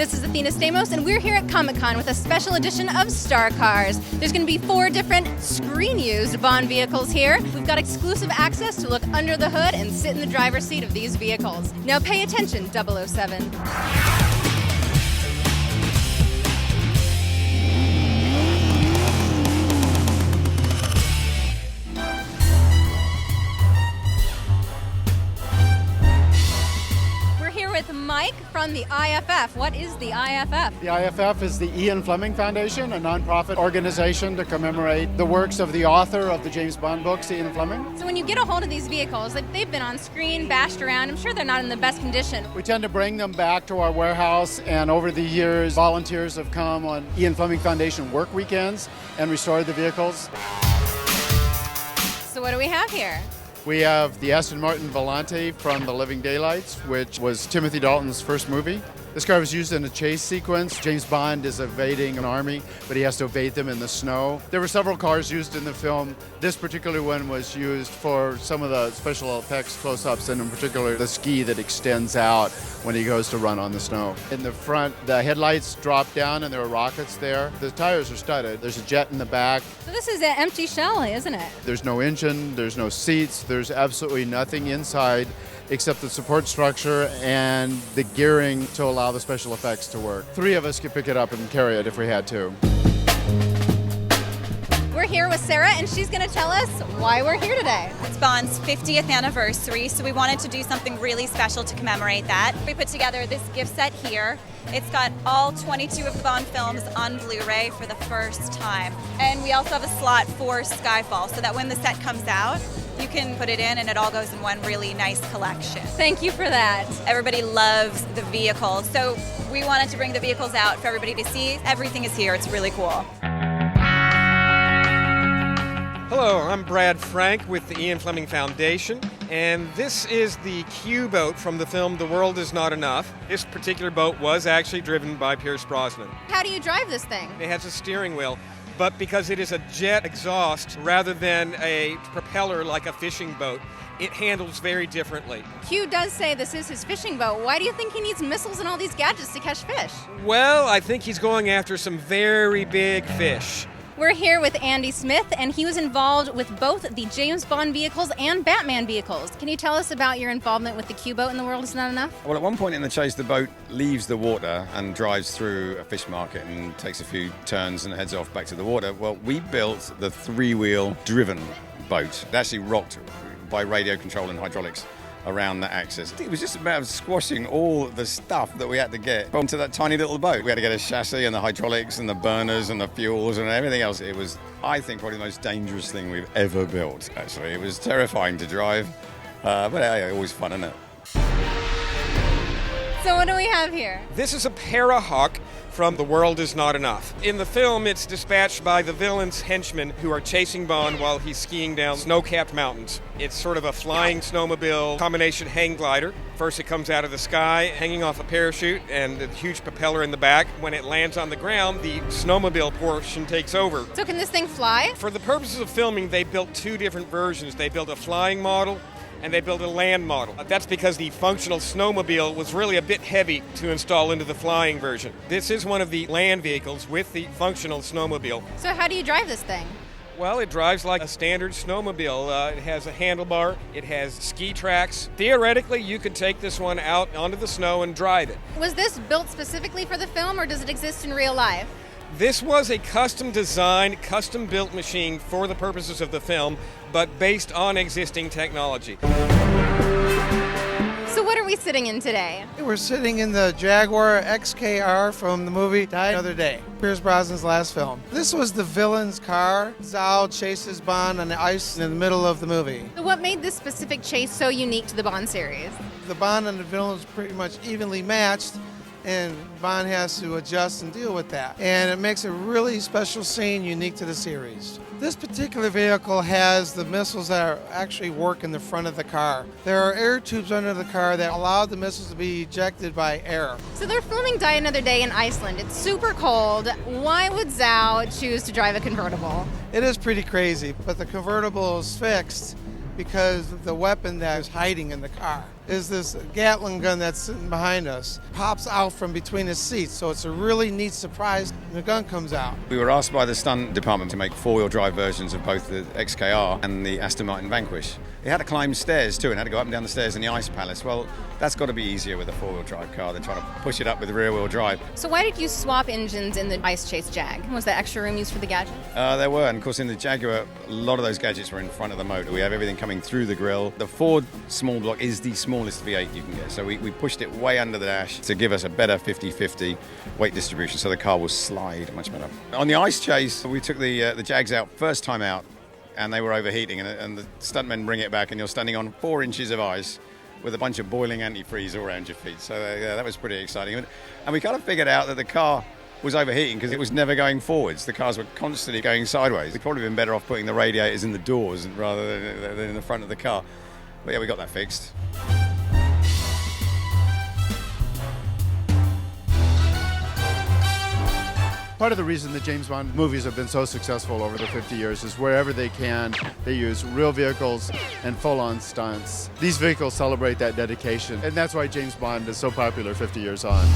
This is Athena Stamos, and we're here at Comic-Con with a special edition of Star Cars. There's going to be 4 different screen-used Bond vehicles here. We've got exclusive access to look under the hood and sit in the driver's seat of these vehicles. Now pay attention, 007. With Mike from the IFF. What is the IFF? The IFF is the Ian Fleming Foundation, a nonprofit organization to commemorate the works of the author of the James Bond books, Ian Fleming. So when you get a hold of these vehicles, they've been on screen, bashed around, I'm sure they're not in the best condition. We tend to bring them back to our warehouse, and over the years, volunteers have come on Ian Fleming Foundation work weekends and restored the vehicles. So what do we have here? We have the Aston Martin Volante from The Living Daylights, which was Timothy Dalton's first movie. This car was used in a chase sequence. James Bond is evading an army, but he has to evade them in the snow. There were several cars used in the film. This particular one was used for some of the special effects close-ups, and in particular the ski that extends out when he goes to run on the snow. In the front, the headlights drop down and there are rockets there. The tires are studded. There's a jet in the back. So this is an empty shell, isn't it? There's no engine, there's no seats, there's absolutely nothing inside except the support structure and the gearing to allow the special effects to work. 3 of us could pick it up and carry it if we had to. We're here with Sarah, and she's going to tell us why we're here today. It's Bond's 50th anniversary, so we wanted to do something really special to commemorate that. We put together this gift set here. It's got all 22 of the Bond films on Blu-ray for the first time. And we also have a slot for Skyfall, so that when the set comes out, you can put it in and it all goes in one really nice collection. Thank you for that. Everybody loves the vehicles, so we wanted to bring the vehicles out for everybody to see. Everything is here. It's really cool. Hello, I'm Brad Frank with the Ian Fleming Foundation, and this is the Q boat from the film The World Is Not Enough. This particular boat was actually driven by Pierce Brosnan. How do you drive this thing? It has a steering wheel, but because it is a jet exhaust rather than a propeller like a fishing boat, it handles very differently. Q does say this is his fishing boat. Why do you think he needs missiles and all these gadgets to catch fish? Well, I think he's going after some very big fish. We're here with Andy Smith, and he was involved with both the James Bond vehicles and Batman vehicles. Can you tell us about your involvement with the Q-boat in The World Is Not Enough? Well, at one point in the chase, the boat leaves the water and drives through a fish market and takes a few turns and heads off back to the water. Well, we built the 3-wheel driven boat. It actually rocked by radio control and hydraulics around the axis. It was just about squashing all the stuff that we had to get onto that tiny little boat. We had to get a chassis and the hydraulics and the burners and the fuels and everything else. It was, I think, probably the most dangerous thing we've ever built, actually. It was terrifying to drive, but always fun, isn't it? So what do we have here? This is a Parahawk from The World Is Not Enough. In the film, it's dispatched by the villain's henchmen who are chasing Bond while he's skiing down snow-capped mountains. It's sort of a flying snowmobile combination hang glider. First it comes out of the sky, hanging off a parachute and a huge propeller in the back. When it lands on the ground, the snowmobile portion takes over. So can this thing fly? For the purposes of filming, they built 2 different versions. They built a flying model and they built a land model. That's because the functional snowmobile was really a bit heavy to install into the flying version. This is one of the land vehicles with the functional snowmobile. So how do you drive this thing? Well, it drives like a standard snowmobile. It has a handlebar, it has ski tracks. Theoretically, you could take this one out onto the snow and drive it. Was this built specifically for the film, or does it exist in real life? This was a custom designed, custom built machine for the purposes of the film, but based on existing technology. So what are we sitting in today? We're sitting in the Jaguar XKR from the movie Die Another Day, Pierce Brosnan's last film. This was the villain's car. Zao chases Bond on the ice in the middle of the movie. So what made this specific chase so unique to the Bond series? The Bond and the villain is pretty much evenly matched, and Bond has to adjust and deal with that. And it makes a really special scene unique to the series. This particular vehicle has the missiles that actually work in the front of the car. There are air tubes under the car that allow the missiles to be ejected by air. So they're filming Die Another Day in Iceland. It's super cold. Why would Zhao choose to drive a convertible? It is pretty crazy, but the convertible is fixed because of the weapon that is hiding in the car. is this Gatling gun that's sitting behind us. Pops out from between the seats, so it's a really neat surprise when the gun comes out. We were asked by the stunt department to make four-wheel drive versions of both the XKR and the Aston Martin Vanquish. It had to climb stairs too and had to go up and down the stairs in the Ice Palace. Well, that's got to be easier with a four-wheel drive car than trying to push it up with rear-wheel drive. So why did you swap engines in the Ice Chase Jag? Was that extra room used for the gadget? There were, and of course in the Jaguar, a lot of those gadgets were in front of the motor. We have everything coming through the grille. The Ford small block is the smallest V8 you can get, so we pushed it way under the dash to give us a better 50-50 weight distribution, so the car will slide much better. On the Ice Chase, we took the Jags out first time out, and they were overheating, and the stuntmen bring it back, and you're standing on 4 inches of ice with a bunch of boiling antifreeze all around your feet. So yeah, that was pretty exciting. And we kind of figured out that the car was overheating because it was never going forwards. The cars were constantly going sideways. We'd probably been better off putting the radiators in the doors rather than in the front of the car. But yeah, we got that fixed. Part of the reason the James Bond movies have been so successful over the 50 years is wherever they can, they use real vehicles and full-on stunts. These vehicles celebrate that dedication, and that's why James Bond is so popular 50 years on.